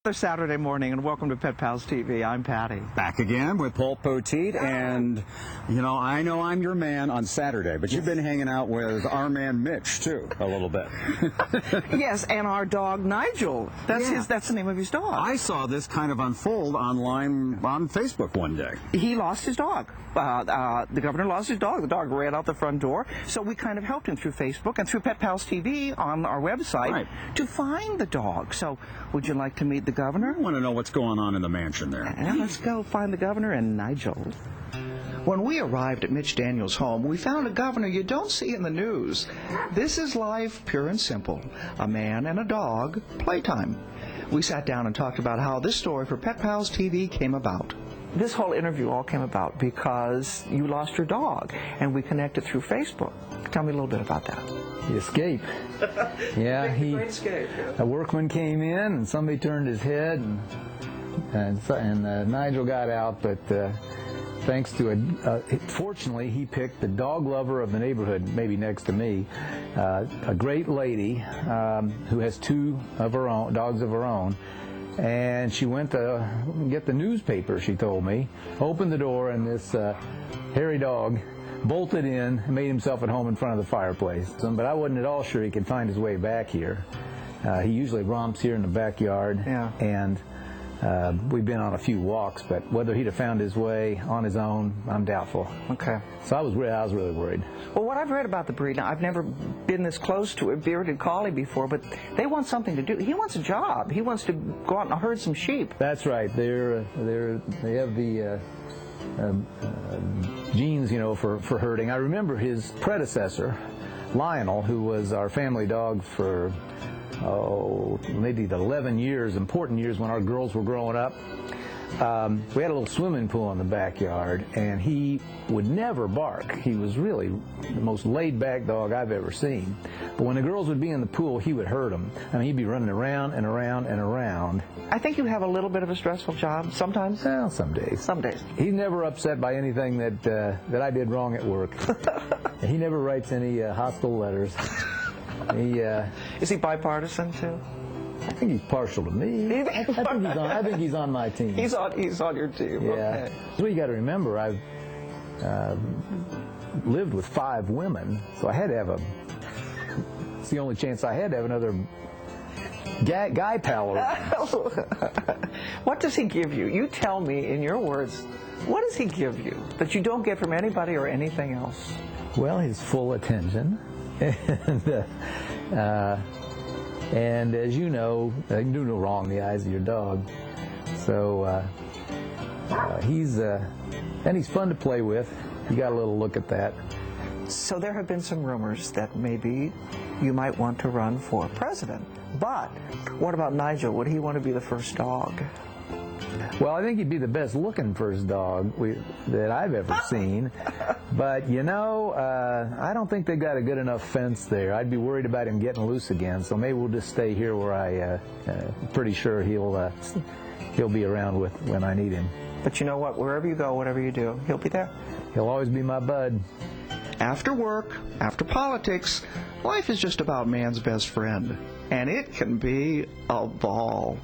Another Saturday morning, and welcome to Pet Pals TV. I'm Patty. Back again with Paul Poteet, and I know I'm your man on Saturday, but you've been hanging out with our man Mitch too a little bit. Yes, and our dog Nigel. That's the name of his dog. I saw this kind of unfold online on Facebook one day. He lost his dog. The governor lost his dog. The dog ran out the front door, so we kind of helped him through Facebook and through Pet Pals TV on our website to find the dog. So, would you like to meet the governor? I want to know what's going on in the mansion there. Let's go find the governor and Nigel. When we arrived at Mitch Daniels' home, we found a governor you don't see in the news. This is life, pure and simple. A man and a dog, playtime. We sat down and talked about how this story for Pet Pals TV came about. This whole interview all came about because you lost your dog, and we connected through Facebook. Tell me a little bit about that. The escape. Yeah, Great escape. a workman came in and somebody turned his head, and Nigel got out, but thanks to fortunately he picked the dog lover of the neighborhood, maybe next to me, a great lady who has two of her own dogs of her own. And she went to get the newspaper, she told me, opened the door, and this hairy dog bolted in and made himself at home in front of the fireplace. But I wasn't at all sure he could find his way back here. He usually romps here in the backyard, and we've been on a few walks, but whether he'd have found his way on his own, I'm doubtful. Okay. So I was really worried. Well, what I've read about the breed, now I've never been this close to a Bearded Collie before, but they want something to do. He wants a job. He wants to go out and herd some sheep. That's right. They have the genes, for herding. I remember his predecessor, Lionel, who was our family dog for maybe 11 years, important years when our girls were growing up. We had a little swimming pool in the backyard, and he would never bark. He was really the most laid-back dog I've ever seen. But when the girls would be in the pool, he would herd them. I mean, he'd be running around and around and around. I think you have a little bit of a stressful job sometimes. Well, some days. Some days. He's never upset by anything that I did wrong at work. He never writes any hostile letters. Is he bipartisan too? I think he's partial to me. I think he's on my team. He's on your team. Yeah. Okay. So you got to remember, I've lived with 5 women, so I had to have it's the only chance I had to have another guy pal around. What does he give you? You tell me in your words. What does he give you that you don't get from anybody or anything else? Well, his full attention, and as you know, you can do no wrong in the eyes of your dog. So he's fun to play with. You got a little look at that. So there have been some rumors that maybe you might want to run for president. But what about Nigel? Would he want to be the first dog? Well, I think he'd be the best looking first dog that I've ever seen. But, I don't think they've got a good enough fence there. I'd be worried about him getting loose again, so maybe we'll just stay here where I'm pretty sure he'll be around when I need him. But you know what? Wherever you go, whatever you do, he'll be there. He'll always be my bud. After work, after politics, life is just about man's best friend. And it can be a ball.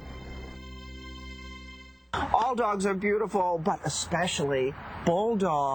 All dogs are beautiful, but especially bulldogs.